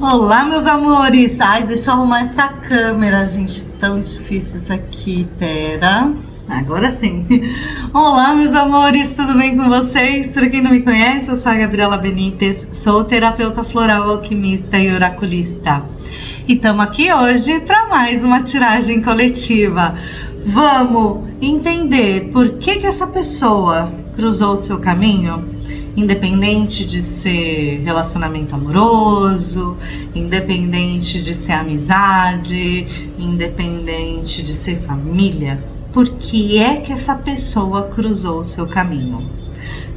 Olá, meus amores! Ai, deixa eu arrumar essa câmera, gente. Tão difícil isso aqui. Pera. Agora sim. Olá, meus amores, tudo bem com vocês? Para quem não me conhece, eu sou a Gabriela Benites, sou terapeuta floral, alquimista e oraculista. E estamos aqui hoje para mais uma tiragem coletiva. Vamos entender por que essa pessoa cruzou o seu caminho? Independente de ser relacionamento amoroso, independente de ser amizade, independente de ser família, por que é que essa pessoa cruzou o seu caminho?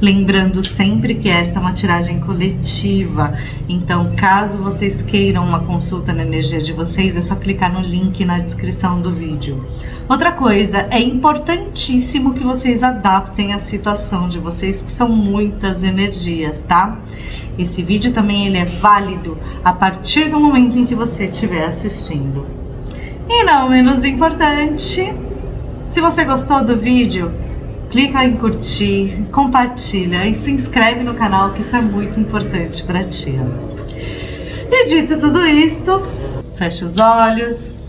Lembrando sempre que esta é uma tiragem coletiva, então caso vocês queiram uma consulta na energia de vocês, é só clicar no link na descrição do vídeo. Outra coisa, é importantíssimo que vocês adaptem a situação de vocês, porque são muitas energias, tá? Esse vídeo também ele é válido a partir do momento em que você estiver assistindo. E não menos importante, se você gostou do vídeo, clica em curtir, compartilha e se inscreve no canal, que isso é muito importante para ti. E dito tudo isto, fecha os olhos,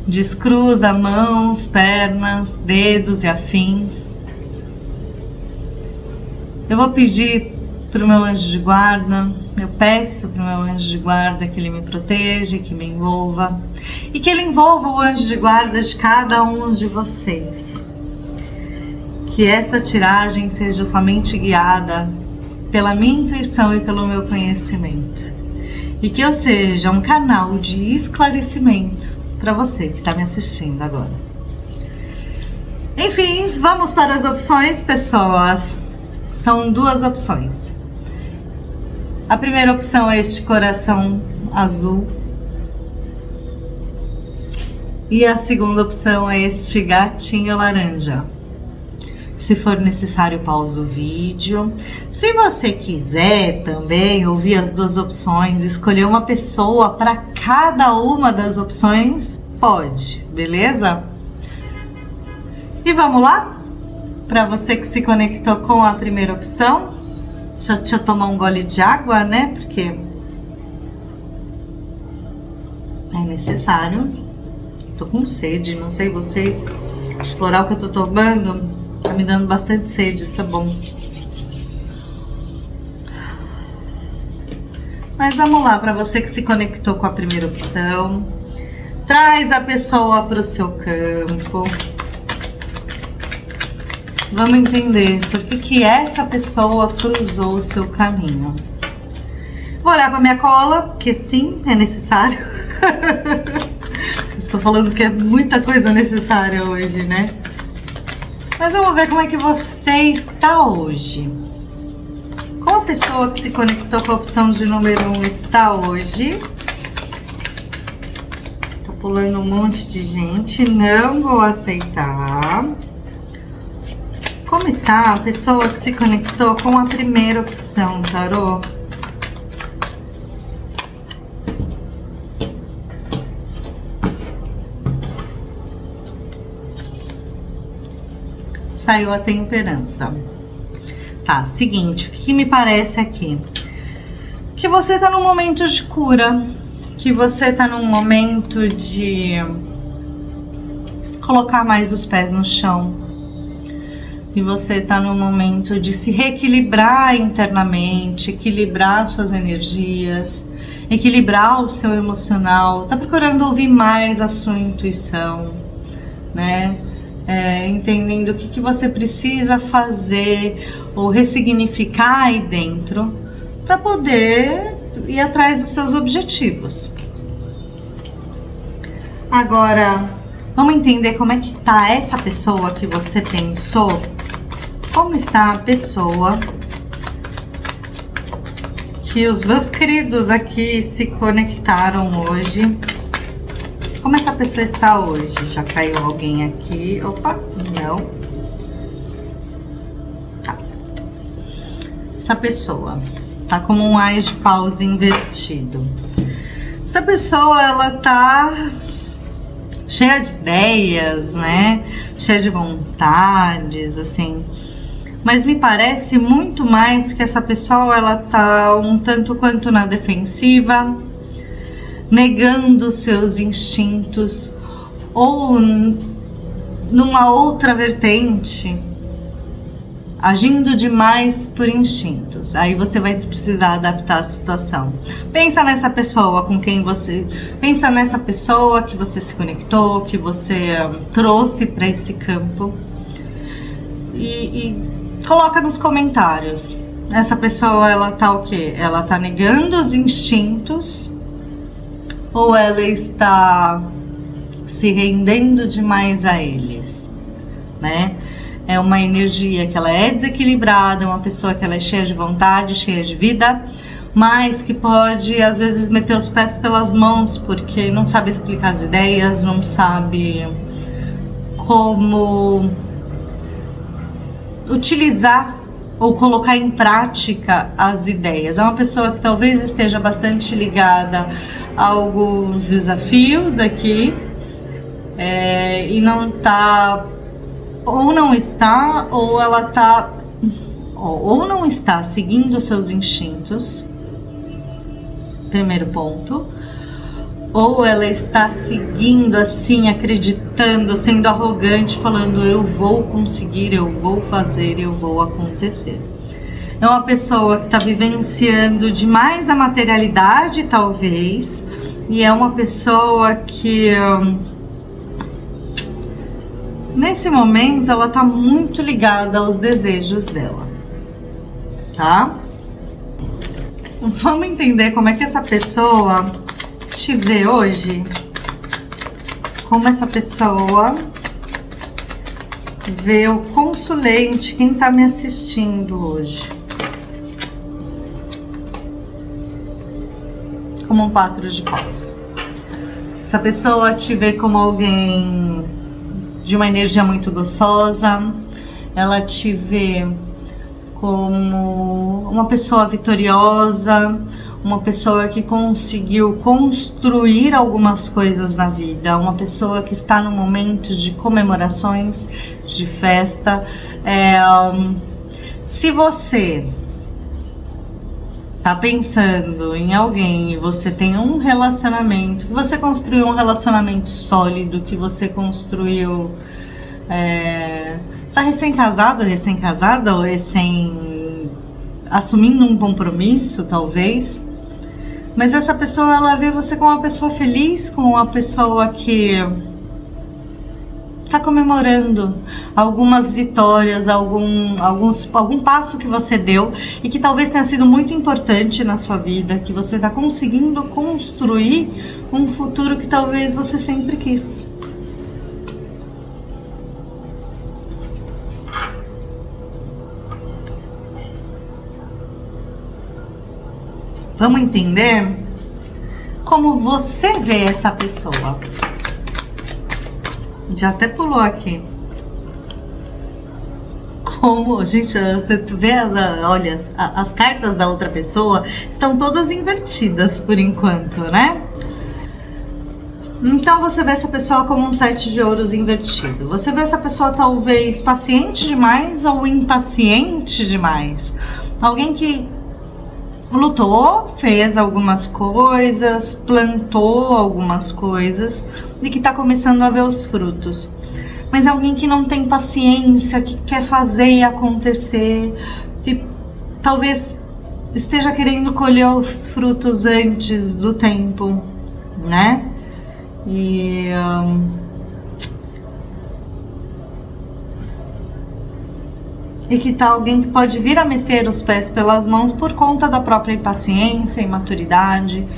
descruza mãos, pernas, dedos e afins. Eu vou pedir para o meu anjo de guarda, eu peço para o meu anjo de guarda que ele me proteja, que me envolva e que ele envolva o anjo de guarda de cada um de vocês. Que esta tiragem seja somente guiada pela minha intuição e pelo meu conhecimento. E que eu seja um canal de esclarecimento para você que está me assistindo agora. Enfim, vamos para as opções, pessoas. São duas opções. A primeira opção é este coração azul. E a segunda opção é este gatinho laranja. Se for necessário, pausa o vídeo. Se você quiser também ouvir as duas opções, escolher uma pessoa para cada uma das opções, pode, beleza? E vamos lá? Para você que se conectou com a primeira opção, deixa eu tomar um gole de água, né? Porque é necessário. Tô com sede, não sei vocês. O floral que eu tô tomando tá me dando bastante sede, isso é bom. Mas vamos lá, para você que se conectou com a primeira opção, traz a pessoa para o seu campo. Vamos entender por que essa pessoa cruzou o seu caminho. Vou olhar para minha cola, porque sim, é necessário. Estou falando que é muita coisa necessária hoje, né? Mas vamos ver como é que você está hoje. Como a pessoa que se conectou com a opção de número 1 está hoje? Tô pulando um monte de gente, não vou aceitar. Como está a pessoa que se conectou com a primeira opção, tarô? Saiu a temperança. Tá, seguinte, o que me parece aqui? Que você tá num momento de cura, que você tá num momento de colocar mais os pés no chão, e você tá num momento de se reequilibrar internamente, equilibrar suas energias, equilibrar o seu emocional, tá procurando ouvir mais a sua intuição, né? Entendendo o que você precisa fazer ou ressignificar aí dentro para poder ir atrás dos seus objetivos. Agora, vamos entender como é que tá essa pessoa que você pensou. Como está a pessoa que os meus queridos aqui se conectaram hoje? Como essa pessoa está hoje? Já caiu alguém aqui? Opa, não. Tá. Essa pessoa tá como um ás de paus invertido. Essa pessoa, ela tá cheia de ideias, né? Cheia de vontades, assim. Mas me parece muito mais que essa pessoa ela tá um tanto quanto na defensiva, negando seus instintos, ou numa outra vertente, agindo demais por instintos. Aí você vai precisar adaptar a situação. Pensa nessa pessoa com quem você... Pensa nessa pessoa que você se conectou, que você trouxe para esse campo. E coloca nos comentários. Essa pessoa, ela tá o quê? Ela tá negando os instintos? Ou ela está se rendendo demais a eles, né? É uma energia que ela é desequilibrada, uma pessoa que ela é cheia de vontade, cheia de vida, mas que pode, às vezes, meter os pés pelas mãos, porque não sabe explicar as ideias, não sabe como utilizar ou colocar em prática as ideias. É uma pessoa que talvez esteja bastante ligada a alguns desafios aqui, e não tá, ou não está, ou ela tá, ou não está seguindo seus instintos, primeiro ponto, ou ela está seguindo assim, acreditando, sendo arrogante, falando eu vou conseguir, eu vou fazer, eu vou acontecer. É uma pessoa que está vivenciando demais a materialidade, talvez, e é uma pessoa que nesse momento ela está muito ligada aos desejos dela, tá? Vamos entender como é que essa pessoa te vê hoje, como essa pessoa vê o consulente, quem tá me assistindo hoje, como um 4 de paus. Essa pessoa te vê como alguém de uma energia muito gostosa, ela te vê como uma pessoa vitoriosa, uma pessoa que conseguiu construir algumas coisas na vida, uma pessoa que está no momento de comemorações, de festa. Se você tá pensando em alguém e você tem um relacionamento, que você construiu um relacionamento sólido, que você construiu, tá recém-casado, recém-casada, ou assumindo um compromisso, talvez. Mas essa pessoa, ela vê você como uma pessoa feliz, como uma pessoa que está comemorando algumas vitórias, algum passo que você deu e que talvez tenha sido muito importante na sua vida, que você está conseguindo construir um futuro que talvez você sempre quis. Vamos entender como você vê essa pessoa. Já até pulou aqui. Como, gente, você vê, olha, as cartas da outra pessoa estão todas invertidas por enquanto, né? Então você vê essa pessoa como um 7 de ouros invertido. Você vê essa pessoa talvez paciente demais ou impaciente demais. Alguém que lutou, fez algumas coisas, plantou algumas coisas e que está começando a ver os frutos. Mas alguém que não tem paciência, que quer fazer e acontecer, que talvez esteja querendo colher os frutos antes do tempo, né? E que tá alguém que pode vir a meter os pés pelas mãos por conta da própria impaciência, imaturidade,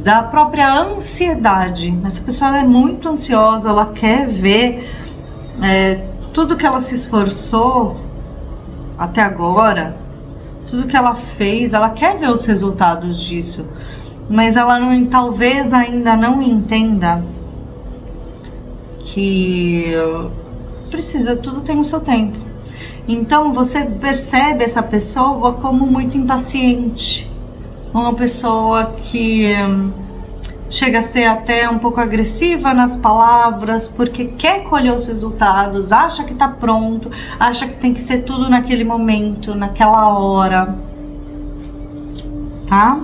da própria ansiedade. Essa pessoa é muito ansiosa, ela quer ver tudo que ela se esforçou até agora, tudo que ela fez, ela quer ver os resultados disso, mas ela talvez ainda não entenda que precisa, tudo tem o seu tempo. Então você percebe essa pessoa como muito impaciente, uma pessoa que chega a ser até um pouco agressiva nas palavras, porque quer colher os resultados, acha que tá pronto, acha que tem que ser tudo naquele momento, naquela hora, tá?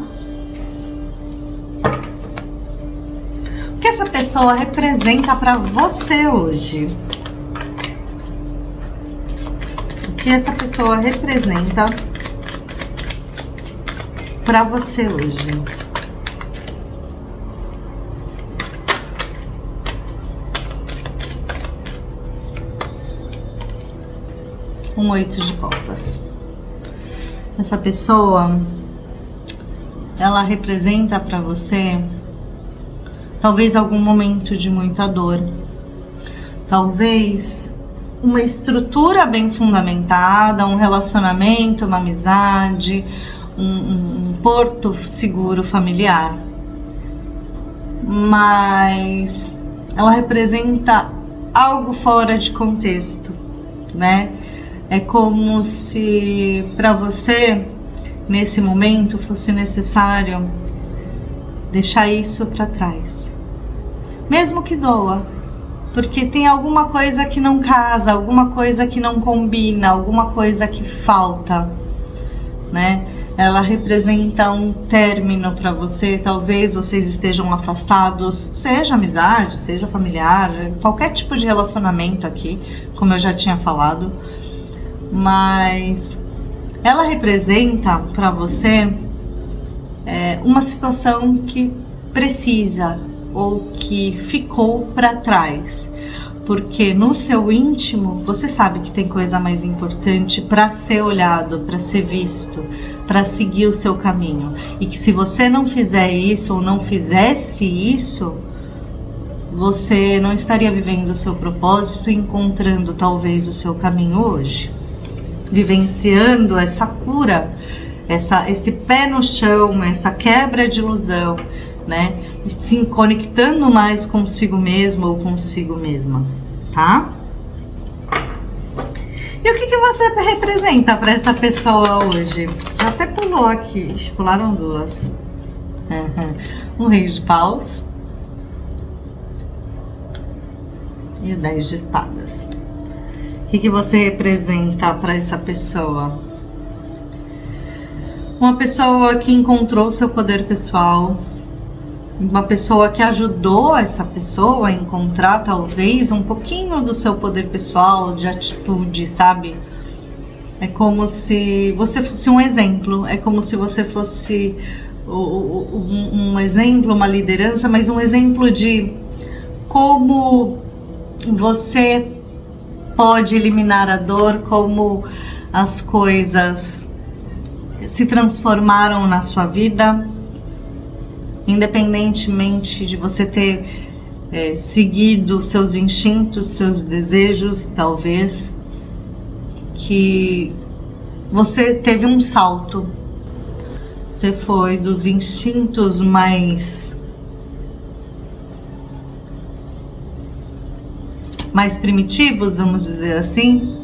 O que essa pessoa representa para você hoje? O que essa pessoa representa para você hoje? Um 8 de copas. Essa pessoa, ela representa para você talvez algum momento de muita dor, talvez uma estrutura bem fundamentada, um relacionamento, uma amizade, um porto seguro familiar, mas ela representa algo fora de contexto, né? É como se para você, nesse momento, fosse necessário deixar isso para trás. Mesmo que doa, porque tem alguma coisa que não casa, alguma coisa que não combina, alguma coisa que falta, né? Ela representa um término para você, talvez vocês estejam afastados, seja amizade, seja familiar, qualquer tipo de relacionamento aqui, como eu já tinha falado. Mas ela representa para você uma situação que precisa ou que ficou para trás, porque no seu íntimo você sabe que tem coisa mais importante para ser olhado, para ser visto, para seguir o seu caminho, e que se você não fizer isso ou não fizesse isso, você não estaria vivendo o seu propósito e encontrando talvez o seu caminho hoje, vivenciando essa cura, esse pé no chão, essa quebra de ilusão, né? Se conectando mais consigo mesmo ou consigo mesma, tá? E o que você representa para essa pessoa hoje? Já até pulou aqui, pularam duas. Um rei de paus e o 10 de espadas. O que você representa para essa pessoa? Uma pessoa que encontrou seu poder pessoal, uma pessoa que ajudou essa pessoa a encontrar talvez um pouquinho do seu poder pessoal, de atitude, sabe? É como se você fosse um exemplo, é como se você fosse um exemplo, uma liderança, mas um exemplo de como você pode eliminar a dor, como as coisas se transformaram na sua vida, independentemente de você ter seguido seus instintos, seus desejos, talvez, que você teve um salto. Você foi dos instintos mais primitivos, vamos dizer assim,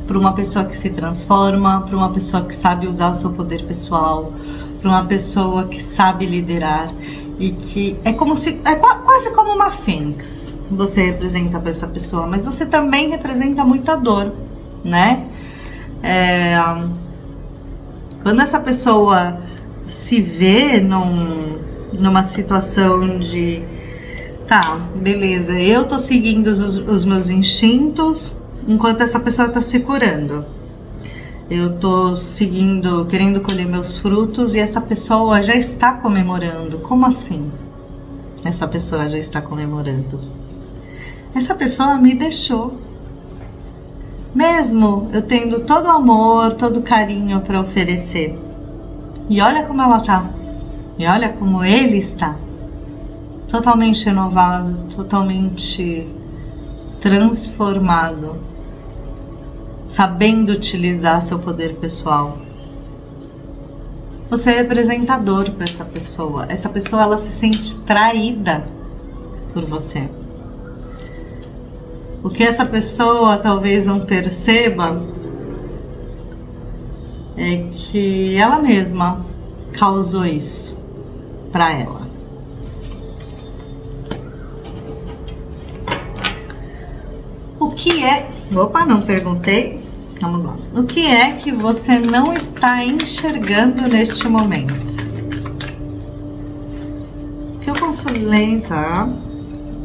para uma pessoa que se transforma, para uma pessoa que sabe usar o seu poder pessoal, para uma pessoa que sabe liderar, e que é quase como uma fênix. Você representa para essa pessoa, mas você também representa muita dor, né? Quando essa pessoa se vê numa situação de tá, beleza, eu tô seguindo os meus instintos enquanto essa pessoa tá se curando. Eu tô seguindo, querendo colher meus frutos, e essa pessoa já está comemorando. Como assim? Essa pessoa já está comemorando. Essa pessoa me deixou. Mesmo eu tendo todo o amor, todo o carinho para oferecer. E olha como ela tá. E olha como ele está. Totalmente renovado, totalmente transformado, sabendo utilizar seu poder pessoal. Você é representador para essa pessoa. Essa pessoa, ela se sente traída por você. O que essa pessoa talvez não perceba é que ela mesma causou isso para ela. que é... Opa, não perguntei. Vamos lá. O que é que você não está enxergando neste momento? O que eu consolidei, tá?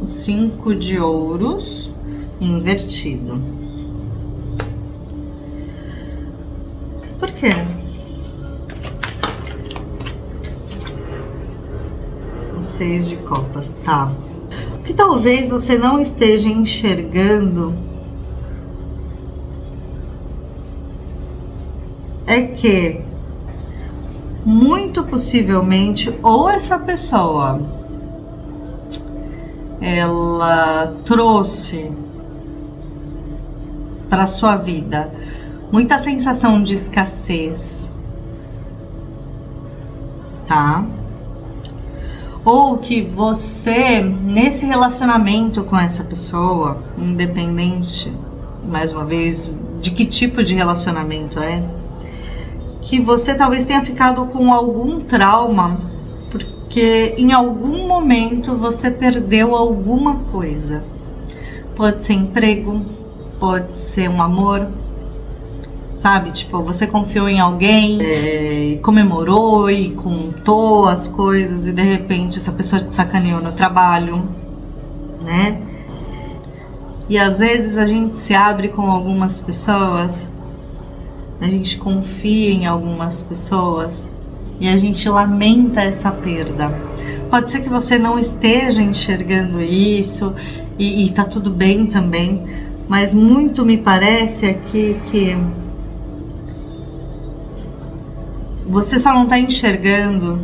O 5 de ouros invertido. Por quê? O 6 de copas, tá. O que talvez você não esteja enxergando é que, muito possivelmente, ou essa pessoa ela trouxe para sua vida muita sensação de escassez, tá? Ou que você, nesse relacionamento com essa pessoa, independente, mais uma vez, de que tipo de relacionamento é, que você talvez tenha ficado com algum trauma, porque em algum momento você perdeu alguma coisa. Pode ser emprego, pode ser um amor, sabe? Tipo, você confiou em alguém, comemorou e contou as coisas e de repente essa pessoa te sacaneou no trabalho, né? E às vezes a gente se abre com algumas pessoas, a gente confia em algumas pessoas e a gente lamenta essa perda. Pode ser que você não esteja enxergando isso e tá tudo bem também, mas muito me parece aqui que você só não tá enxergando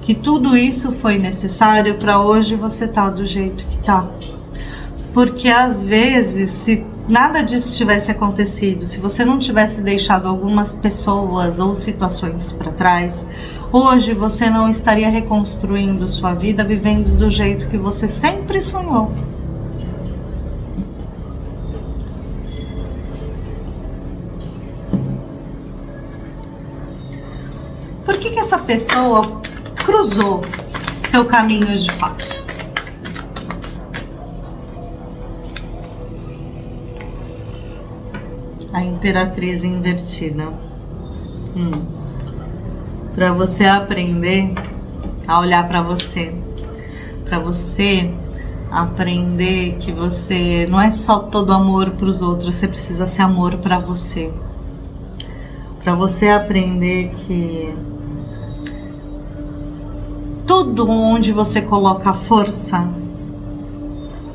que tudo isso foi necessário para hoje você tá do jeito que tá. Porque às vezes, se nada disso tivesse acontecido, se você não tivesse deixado algumas pessoas ou situações para trás, hoje você não estaria reconstruindo sua vida, vivendo do jeito que você sempre sonhou. Por que que essa pessoa cruzou seu caminho de fato? A Imperatriz invertida. Para você aprender a olhar para você aprender que você não é só todo amor para os outros, você precisa ser amor para você. Para você aprender que tudo onde você coloca força,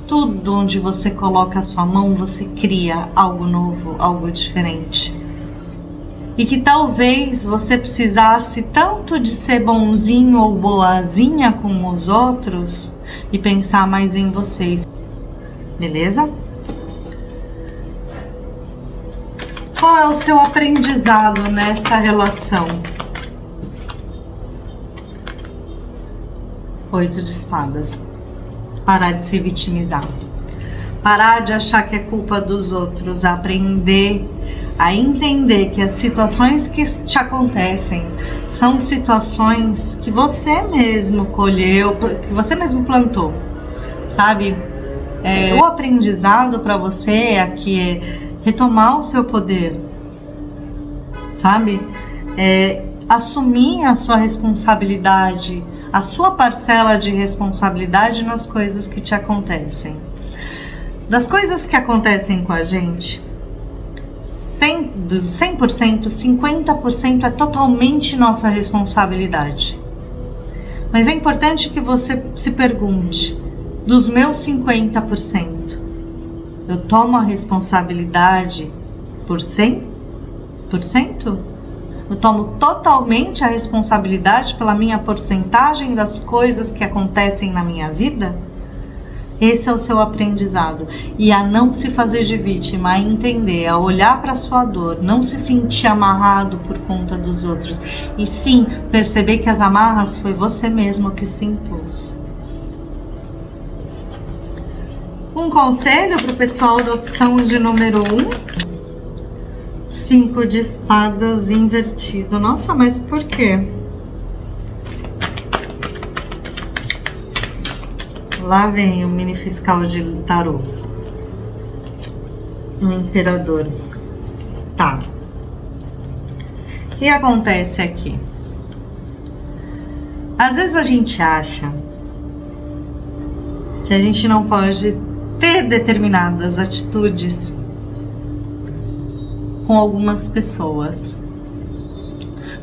tudo onde você coloca a sua mão, você cria algo novo, algo diferente. E que talvez você precisasse tanto de ser bonzinho ou boazinha com os outros e pensar mais em vocês. Beleza? Qual é o seu aprendizado nesta relação? 8 de espadas. Parar de se vitimizar. Parar de achar que é culpa dos outros. Aprender a entender que as situações que te acontecem são situações que você mesmo colheu, que você mesmo plantou, sabe? O aprendizado para você aqui é retomar o seu poder, sabe? Assumir a sua responsabilidade, a sua parcela de responsabilidade nas coisas que te acontecem. Das coisas que acontecem com a gente, dos 100%, 50% é totalmente nossa responsabilidade. Mas é importante que você se pergunte, dos meus 50%, eu tomo a responsabilidade por 100%? Eu tomo totalmente a responsabilidade pela minha porcentagem das coisas que acontecem na minha vida? Esse é o seu aprendizado. E a não se fazer de vítima, a entender, a olhar para a sua dor, não se sentir amarrado por conta dos outros. E sim, perceber que as amarras foi você mesmo que se impôs. Um conselho para o pessoal da opção de número 1. 5 de espadas invertido. Nossa, mas por quê? Lá vem o mini fiscal de tarô. O imperador. Tá. O que acontece aqui? Às vezes a gente acha que a gente não pode ter determinadas atitudes com algumas pessoas.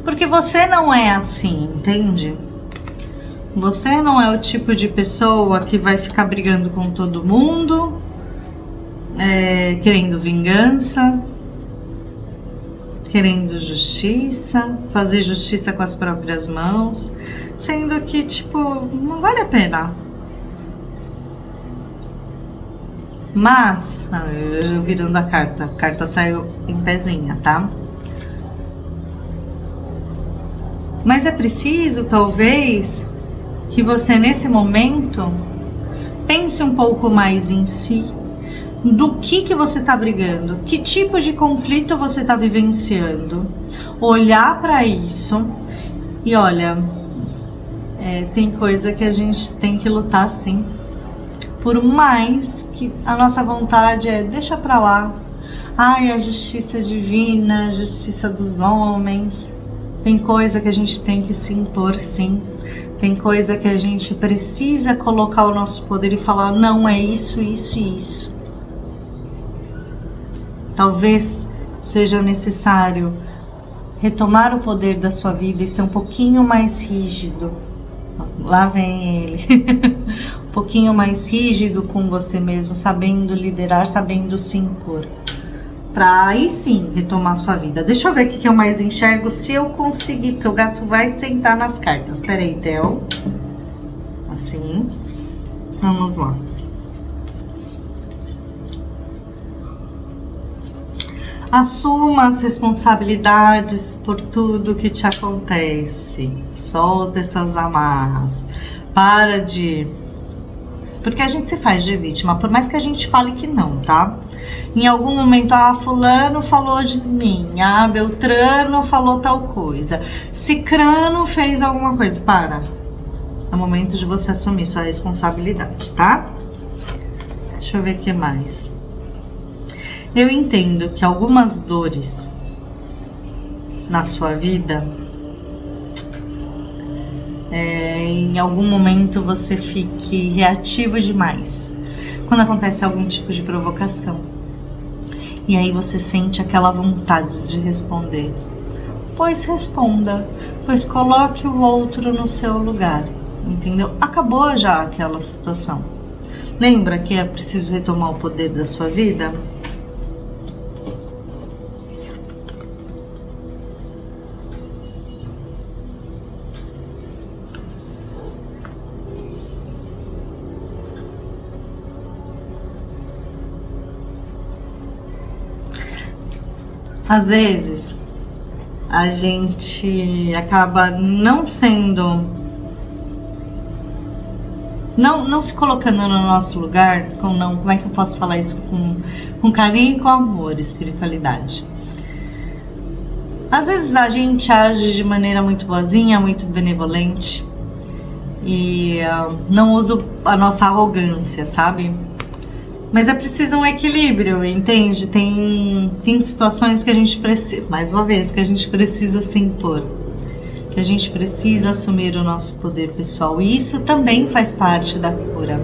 Porque você não é assim, entende? Você não é o tipo de pessoa que vai ficar brigando com todo mundo, querendo vingança, querendo justiça, fazer justiça com as próprias mãos, sendo que, tipo, não vale a pena. Mas, eu virando a carta saiu em pezinha, tá? Mas é preciso, talvez, que você nesse momento pense um pouco mais em si, do que você está brigando, que tipo de conflito você está vivenciando, olhar para isso e olha, tem coisa que a gente tem que lutar sim, por mais que a nossa vontade deixa para lá, ai, a justiça divina, a justiça dos homens, tem coisa que a gente tem que se impor sim, tem coisa que a gente precisa colocar o nosso poder e falar, não, é isso, isso e isso. Talvez seja necessário retomar o poder da sua vida e ser um pouquinho mais rígido. Lá vem ele. Um pouquinho mais rígido com você mesmo, sabendo liderar, sabendo se impor. Pra aí sim retomar sua vida. Deixa eu ver o que eu mais enxergo, se eu conseguir, porque o gato vai sentar nas cartas. Peraí, Theo. Assim. Vamos lá. Assuma as responsabilidades por tudo que te acontece. Solta essas amarras. Para de... Porque a gente se faz de vítima, por mais que a gente fale que não, tá? Em algum momento, fulano falou de mim, Beltrano falou tal coisa, Cicrano fez alguma coisa. Para. É o momento de você assumir sua responsabilidade, tá? Deixa eu ver o que mais. Eu entendo que algumas dores na sua vida, em algum momento você fique reativo demais, quando acontece algum tipo de provocação. E aí você sente aquela vontade de responder. Pois responda, pois coloque o outro no seu lugar, entendeu? Acabou já aquela situação. Lembra que é preciso retomar o poder da sua vida? Às vezes, a gente acaba não sendo, não se colocando no nosso lugar, como é que eu posso falar isso? Com carinho e com amor, espiritualidade. Às vezes a gente age de maneira muito boazinha, muito benevolente e não usa a nossa arrogância, sabe? Mas é preciso um equilíbrio, entende? Tem situações que a gente precisa, mais uma vez, que a gente precisa se impor, que a gente precisa assumir o nosso poder pessoal, e isso também faz parte da cura.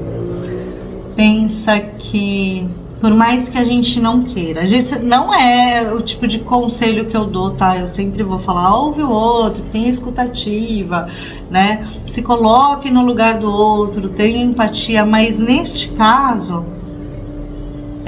Pensa que, por mais que a gente não queira, a gente não é o tipo de conselho que eu dou, tá? Eu sempre vou falar, ouve o outro, tenha escutativa, né? Se coloque no lugar do outro, tenha empatia, mas neste caso...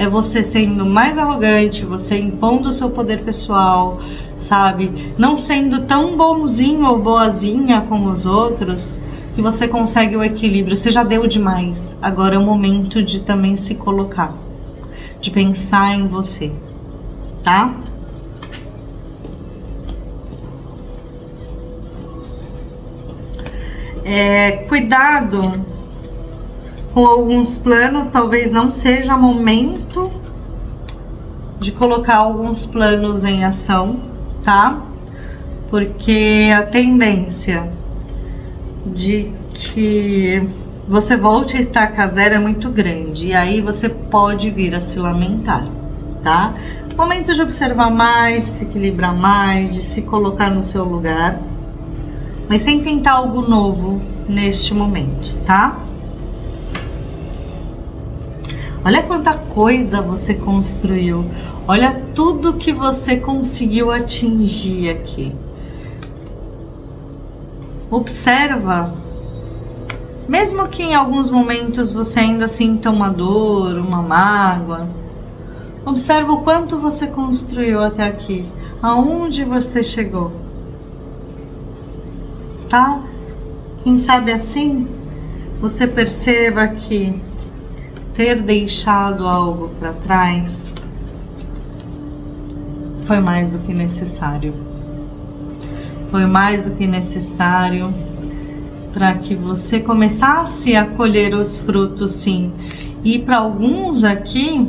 é você sendo mais arrogante, você impondo o seu poder pessoal, sabe? Não sendo tão bonzinho ou boazinha com os outros, que você consegue o equilíbrio. Você já deu demais. Agora é o momento de também se colocar, de pensar em você, tá? Cuidado com alguns planos, talvez não seja momento de colocar alguns planos em ação, tá? Porque a tendência de que você volte a estaca zero é muito grande, e aí você pode vir a se lamentar, tá? Momento de observar mais, de se equilibrar mais, de se colocar no seu lugar, mas sem tentar algo novo neste momento, tá? Olha quanta coisa você construiu, olha tudo que você conseguiu atingir aqui. Observa, mesmo que em alguns momentos você ainda sinta uma dor, uma mágoa, observa o quanto você construiu até aqui, aonde você chegou, tá? Quem sabe assim, você perceba que ter deixado algo para trás foi mais do que necessário. Foi mais do que necessário para que você começasse a colher os frutos, sim. E para alguns aqui,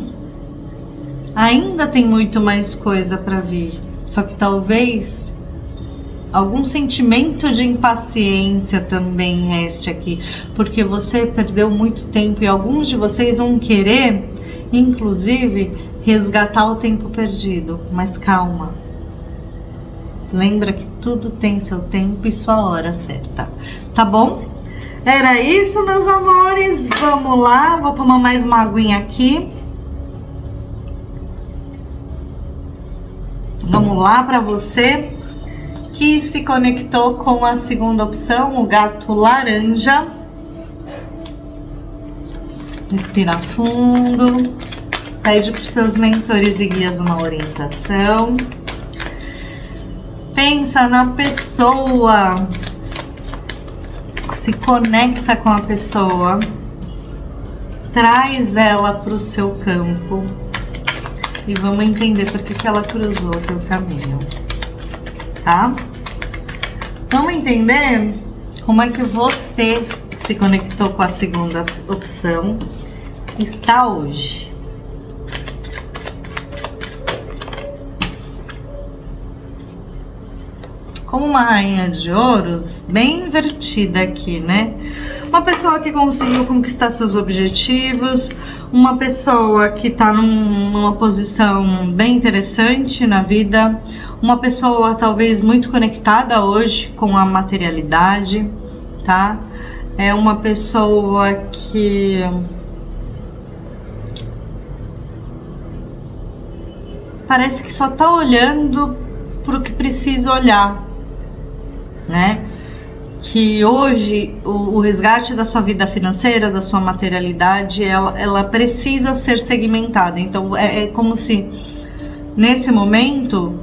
ainda tem muito mais coisa para vir. Só que talvez algum sentimento de impaciência também reste aqui, porque você perdeu muito tempo e alguns de vocês vão querer, inclusive, resgatar o tempo perdido. Mas calma, lembra que tudo tem seu tempo e sua hora certa, tá bom? Era isso, meus amores, vamos lá, vou tomar mais uma aguinha aqui. Vamos lá para você que se conectou com a segunda opção, o gato laranja. Respira fundo. Pede para os seus mentores e guias uma orientação. Pensa na pessoa. Se conecta com a pessoa. Traz ela para o seu campo. E vamos entender por que ela cruzou o teu caminho. Tá? Vamos entender como é que você se conectou com a segunda opção está hoje. Como uma rainha de ouros, bem invertida aqui, né? Uma pessoa que conseguiu conquistar seus objetivos, uma pessoa que está numa posição bem interessante na vida, uma pessoa talvez muito conectada hoje com a materialidade, tá? É uma pessoa que parece que só tá olhando para o que precisa olhar, né? Que hoje o resgate da sua vida financeira, da sua materialidade, ela precisa ser segmentada. Então é como se nesse momento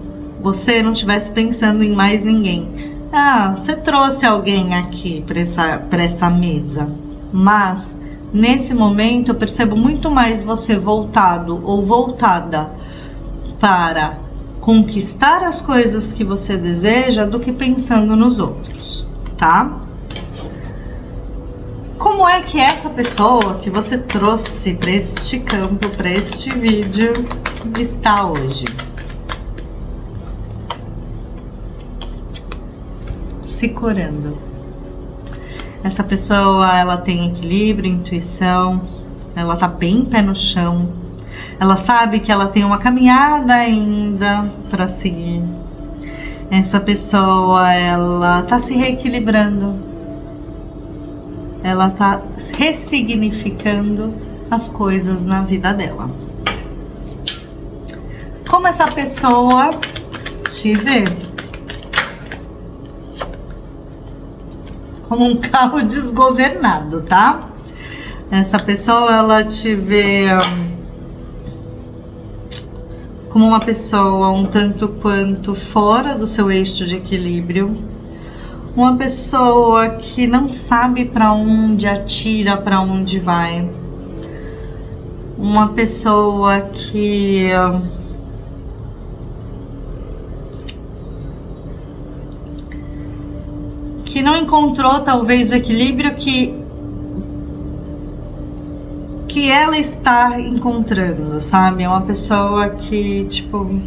você não estivesse pensando em mais ninguém. Ah, você trouxe alguém aqui para essa mesa, mas nesse momento eu percebo muito mais você voltado ou voltada para conquistar as coisas que você deseja do que pensando nos outros, tá? Como é que essa pessoa que você trouxe para este campo, para este vídeo, está hoje? Se curando. Essa pessoa, ela tem equilíbrio, intuição, ela tá bem pé no chão, ela sabe que ela tem uma caminhada ainda para seguir. Essa pessoa, ela tá se reequilibrando, ela tá ressignificando as coisas na vida dela. Como essa pessoa te vê? Como um carro desgovernado, tá? Essa pessoa, ela te vê como uma pessoa um tanto quanto fora do seu eixo de equilíbrio, uma pessoa que não sabe para onde atira, para onde vai, uma pessoa que não encontrou talvez o equilíbrio que ela está encontrando, sabe? É uma pessoa que, tipo,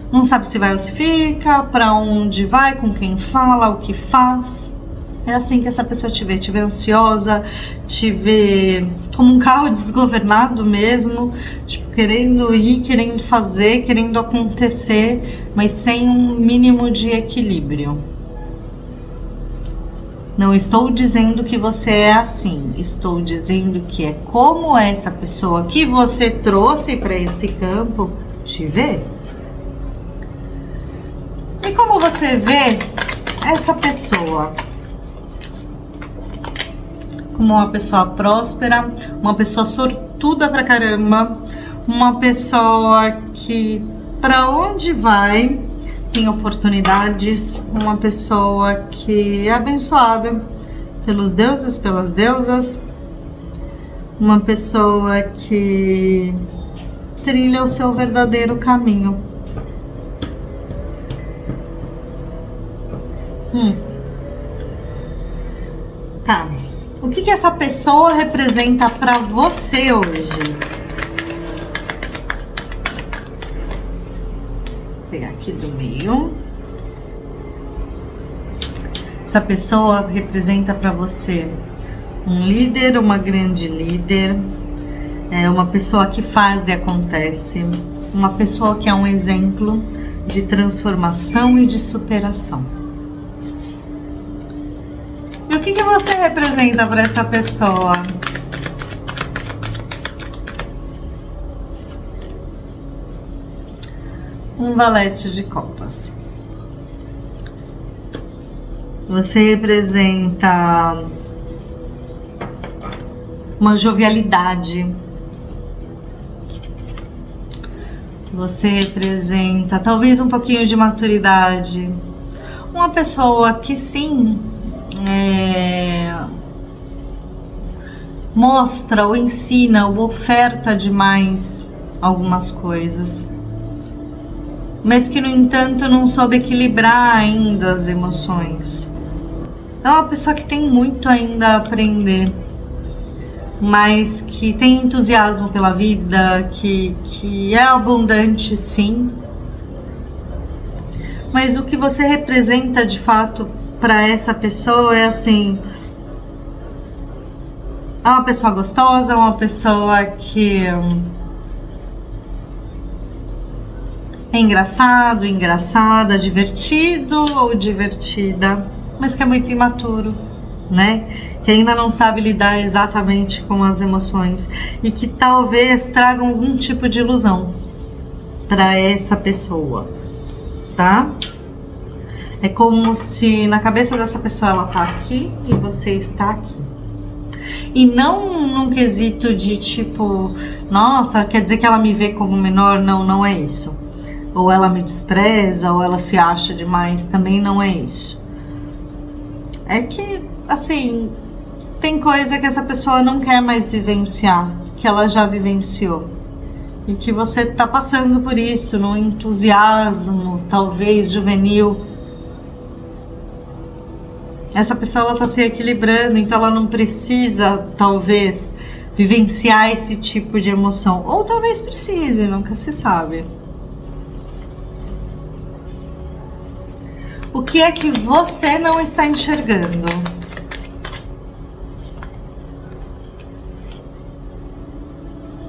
não sabe se vai ou se fica, para onde vai, com quem fala, o que faz. É assim que essa pessoa te vê ansiosa, te vê como um carro desgovernado mesmo, tipo, querendo ir, querendo fazer, querendo acontecer, mas sem um mínimo de equilíbrio. Não estou dizendo que você é assim, estou dizendo que é como essa pessoa que você trouxe para esse campo te vê. E como você vê essa pessoa? Como uma pessoa próspera, uma pessoa sortuda pra caramba, uma pessoa que para onde vai tem oportunidades, uma pessoa que é abençoada pelos deuses, pelas deusas, uma pessoa que trilha o seu verdadeiro caminho. Tá. O que essa pessoa representa para você hoje? Vou pegar aqui do meio. Essa pessoa representa para você um líder, uma grande líder, uma pessoa que faz e acontece, uma pessoa que é um exemplo de transformação e de superação. E o que você representa para essa pessoa? Um valete de copas. Você representa uma jovialidade. Você representa talvez um pouquinho de maturidade. Uma pessoa que sim, mostra ou ensina ou oferta demais algumas coisas, mas que no entanto não soube equilibrar ainda as emoções. É uma pessoa que tem muito ainda a aprender, mas que tem entusiasmo pela vida, que é abundante sim, mas o que você representa de fato para essa pessoa é assim, é uma pessoa gostosa, uma pessoa que é engraçado, engraçada, divertido ou divertida, mas que é muito imaturo, né? Que ainda não sabe lidar exatamente com as emoções e que talvez tragam algum tipo de ilusão para essa pessoa, tá? É como se na cabeça dessa pessoa ela tá aqui e você está aqui. E não num quesito de tipo, nossa, quer dizer que ela me vê como menor? Não, não é isso. Ou ela me despreza, ou ela se acha demais, também não é isso. É que, assim, tem coisa que essa pessoa não quer mais vivenciar, que ela já vivenciou. E que você tá passando por isso, no entusiasmo, talvez, juvenil. Essa pessoa, ela tá se equilibrando, então ela não precisa, talvez, vivenciar esse tipo de emoção. Ou talvez precise, nunca se sabe. O que é que você não está enxergando?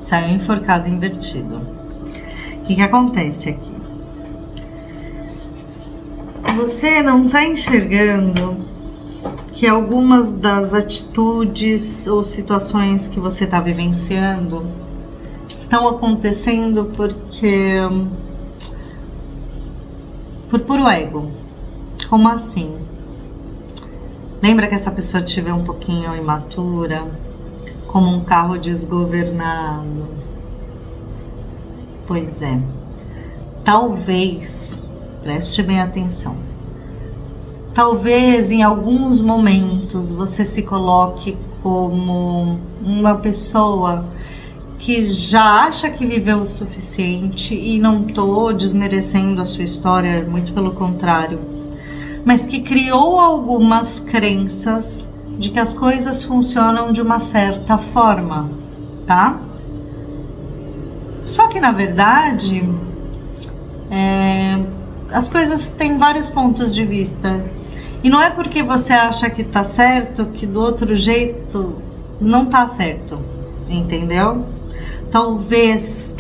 Saiu enforcado invertido. O que acontece aqui? Você não está enxergando que algumas das atitudes ou situações que você está vivenciando estão acontecendo porque por puro ego. Como assim? Lembra que essa pessoa te vê um pouquinho imatura, como um carro desgovernado? Pois é. Talvez, preste bem atenção, talvez em alguns momentos você se coloque como uma pessoa que já acha que viveu o suficiente, e não tô desmerecendo a sua história, muito pelo contrário, mas que criou algumas crenças de que as coisas funcionam de uma certa forma, tá? Só que na verdade, as coisas têm vários pontos de vista E não é porque você acha que tá certo que do outro jeito não tá certo, entendeu? Talvez,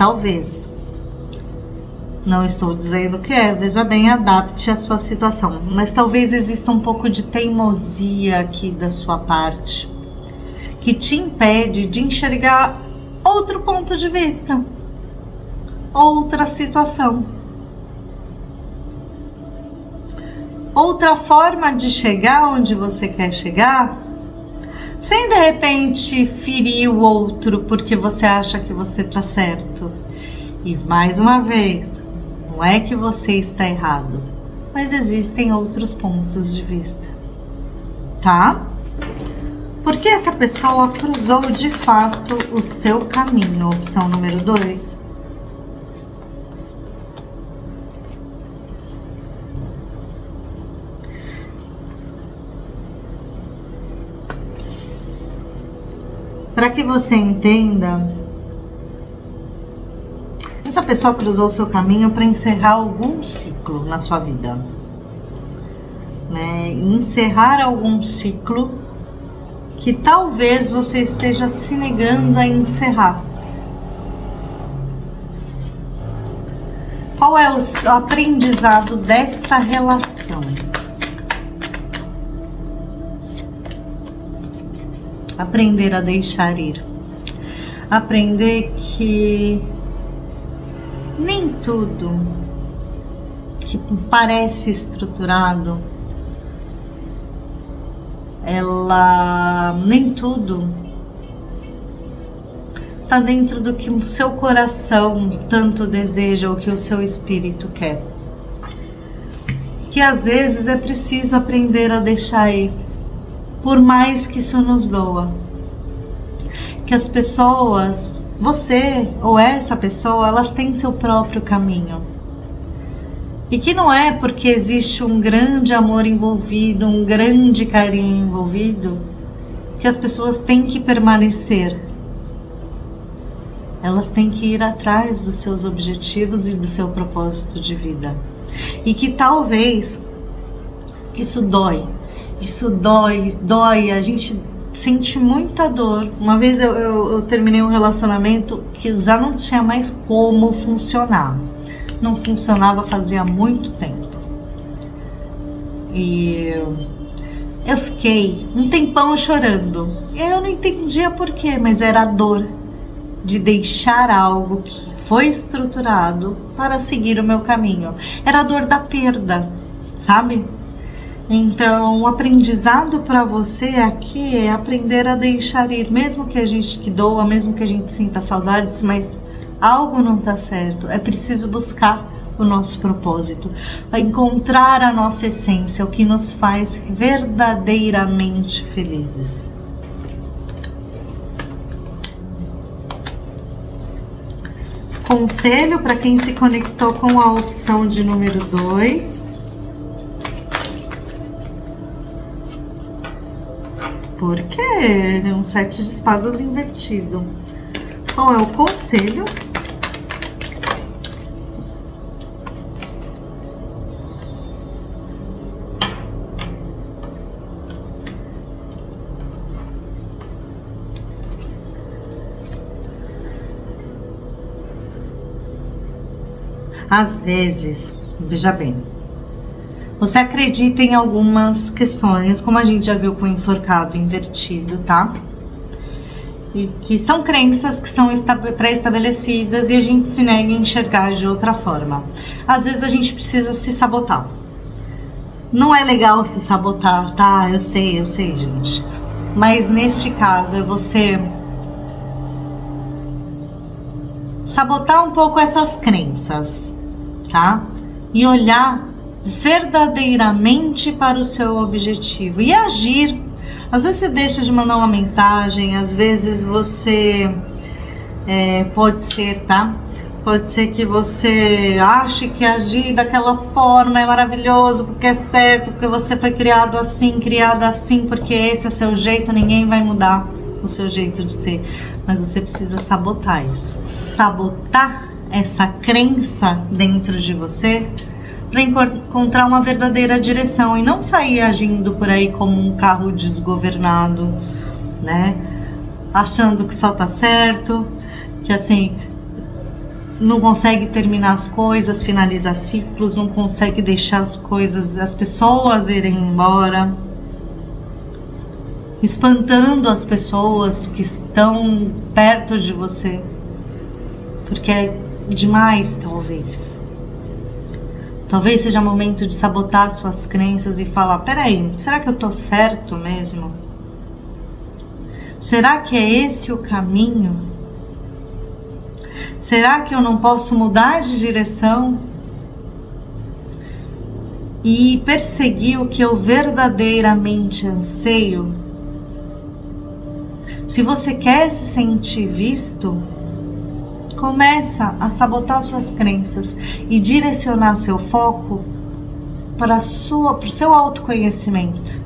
não estou dizendo que veja bem, adapte a sua situação, mas talvez exista um pouco de teimosia aqui da sua parte, que te impede de enxergar outro ponto de vista, outra situação, outra forma de chegar onde você quer chegar, sem de repente ferir o outro porque você acha que você está certo. E mais uma vez, não é que você está errado, mas existem outros pontos de vista, tá? Porque essa pessoa cruzou de fato o seu caminho, opção número 2. Para que você entenda, essa pessoa cruzou o seu caminho para encerrar algum ciclo na sua vida, né? Encerrar algum ciclo que talvez você esteja se negando a encerrar. Qual é o aprendizado desta relação? Aprender a deixar ir. Aprender que nem tudo que parece estruturado, nem tudo tá dentro do que o seu coração tanto deseja ou que o seu espírito quer. Que às vezes é preciso aprender a deixar ir, por mais que isso nos doa. Que as pessoas, você ou essa pessoa, elas têm seu próprio caminho. E que não é porque existe um grande amor envolvido, um grande carinho envolvido, que as pessoas têm que permanecer. Elas têm que ir atrás dos seus objetivos e do seu propósito de vida. E que talvez isso dói, a gente sente muita dor. Uma vez eu terminei um relacionamento que já não tinha mais como funcionar. Não funcionava fazia muito tempo. E eu fiquei um tempão chorando. Eu não entendia por quê, mas era a dor de deixar algo que foi estruturado para seguir o meu caminho. Era a dor da perda, sabe? Então, o aprendizado para você aqui é aprender a deixar ir, mesmo que a gente que doa, mesmo que a gente sinta saudades, mas algo não está certo. É preciso buscar o nosso propósito, encontrar a nossa essência, o que nos faz verdadeiramente felizes. Conselho para quem se conectou com a opção de número 2. Por quê? É um 7 de espadas invertido. Qual é o conselho? Às vezes, veja bem, você acredita em algumas questões, como a gente já viu com o enforcado invertido, tá? E que são crenças que são pré-estabelecidas e a gente se nega a enxergar de outra forma. Às vezes a gente precisa se sabotar. Não é legal se sabotar, tá? Eu sei, gente. Mas neste caso é você sabotar um pouco essas crenças, tá? E olhar verdadeiramente para o seu objetivo e agir. Às vezes você deixa de mandar uma mensagem, às vezes você pode ser, tá? Pode ser que você ache que agir daquela forma é maravilhoso, porque é certo, porque você foi criado assim, criada assim, porque esse é seu jeito, ninguém vai mudar o seu jeito de ser. Mas você precisa sabotar isso. Sabotar essa crença dentro de você para encontrar uma verdadeira direção e não sair agindo por aí como um carro desgovernado, né? Achando que só tá certo, que assim não consegue terminar as coisas, finalizar ciclos, não consegue deixar as coisas, as pessoas irem embora, espantando as pessoas que estão perto de você, porque é demais, talvez. Talvez seja momento de sabotar suas crenças e falar: peraí, será que eu tô certo mesmo? Será que é esse o caminho? Será que eu não posso mudar de direção e perseguir o que eu verdadeiramente anseio? Se você quer se sentir visto, começa a sabotar suas crenças e direcionar seu foco para o seu autoconhecimento.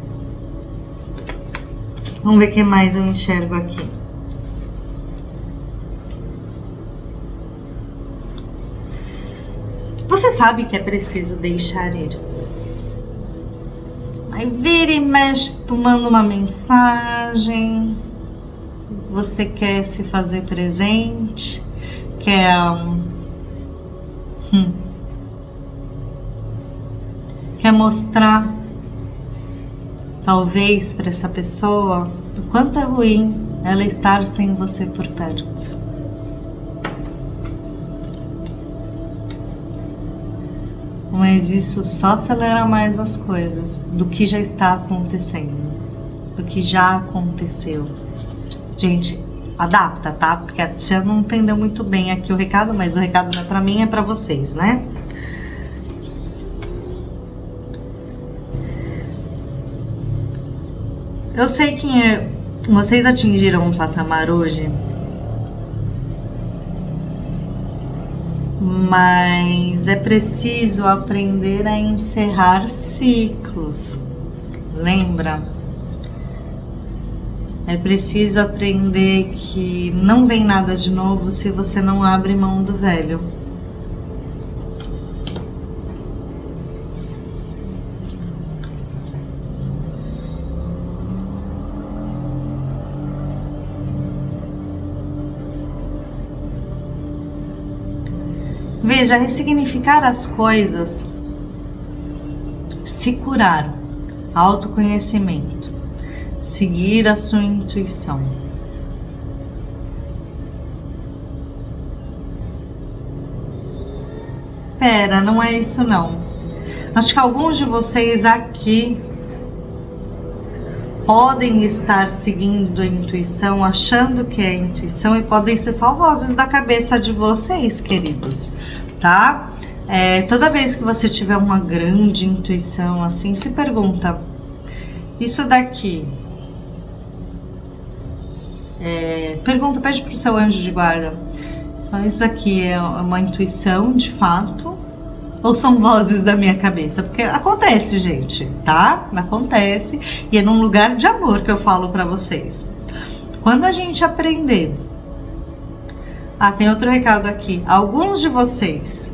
Vamos ver o que mais eu enxergo aqui. Você sabe que é preciso deixar ir. Aí vira e mexe, tu manda uma mensagem, você quer se fazer presente, quer mostrar, talvez, para essa pessoa o quanto é ruim ela estar sem você por perto. Mas isso só acelera mais as coisas do que já está acontecendo, do que já aconteceu. Gente, adapta, tá? Porque a Tia não entendeu muito bem aqui o recado, mas o recado não é pra mim, é pra vocês, né? Eu sei que vocês atingiram um patamar hoje, mas é preciso aprender a encerrar ciclos. Lembra? É preciso aprender que não vem nada de novo se você não abre mão do velho. Veja, ressignificar as coisas, se curar, autoconhecimento, seguir a sua intuição. Pera, não é isso não. Acho que alguns de vocês aqui podem estar seguindo a intuição, achando que é intuição, e podem ser só vozes da cabeça de vocês, queridos, tá? Toda vez que você tiver uma grande intuição assim, se pergunta: isso daqui, pede pro seu anjo de guarda, isso aqui é uma intuição de fato ou são vozes da minha cabeça? Porque acontece, gente, tá? Acontece, e é num lugar de amor que eu falo pra vocês. Quando a gente aprender... tem outro recado aqui. Alguns de vocês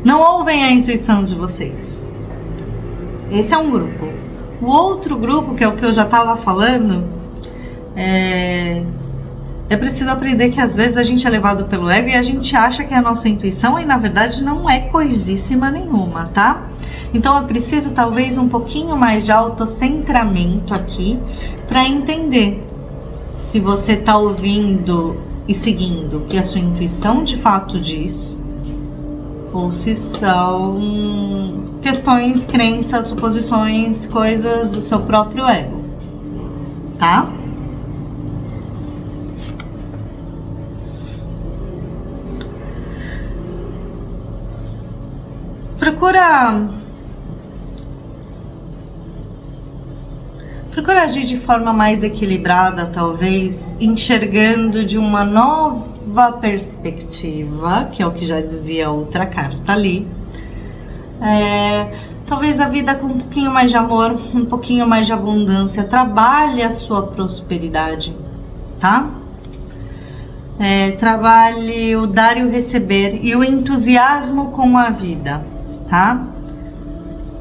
não ouvem a intuição de vocês. Esse é um grupo. O outro grupo, que é o que eu já tava falando, é preciso aprender que às vezes a gente é levado pelo ego e a gente acha que é a nossa intuição, e na verdade não é coisíssima nenhuma, tá? Então é preciso talvez um pouquinho mais de autocentramento aqui para entender se você tá ouvindo e seguindo o que a sua intuição de fato diz, ou se são questões, crenças, suposições, coisas do seu próprio ego, tá? Procura agir de forma mais equilibrada, talvez, enxergando de uma nova perspectiva, que é o que já dizia a outra carta ali. Talvez a vida com um pouquinho mais de amor, um pouquinho mais de abundância. Trabalhe a sua prosperidade, tá? Trabalhe o dar e o receber e o entusiasmo com a vida, tá?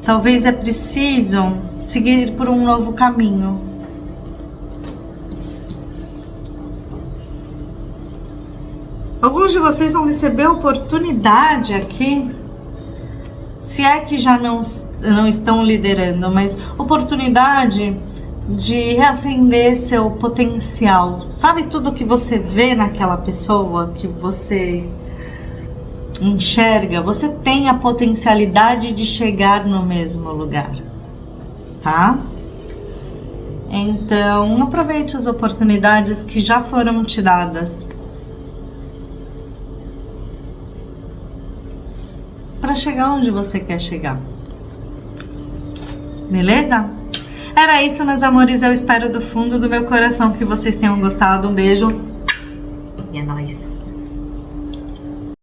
Talvez é preciso seguir por um novo caminho. Alguns de vocês vão receber oportunidade aqui, se é que já não estão liderando, mas oportunidade de reacender seu potencial. Sabe tudo que você vê naquela pessoa, que você enxerga? Você tem a potencialidade de chegar no mesmo lugar, tá? Então, aproveite as oportunidades que já foram te dadas para chegar onde você quer chegar. Beleza? Era isso, meus amores. Eu espero do fundo do meu coração que vocês tenham gostado. Um beijo e é nóis!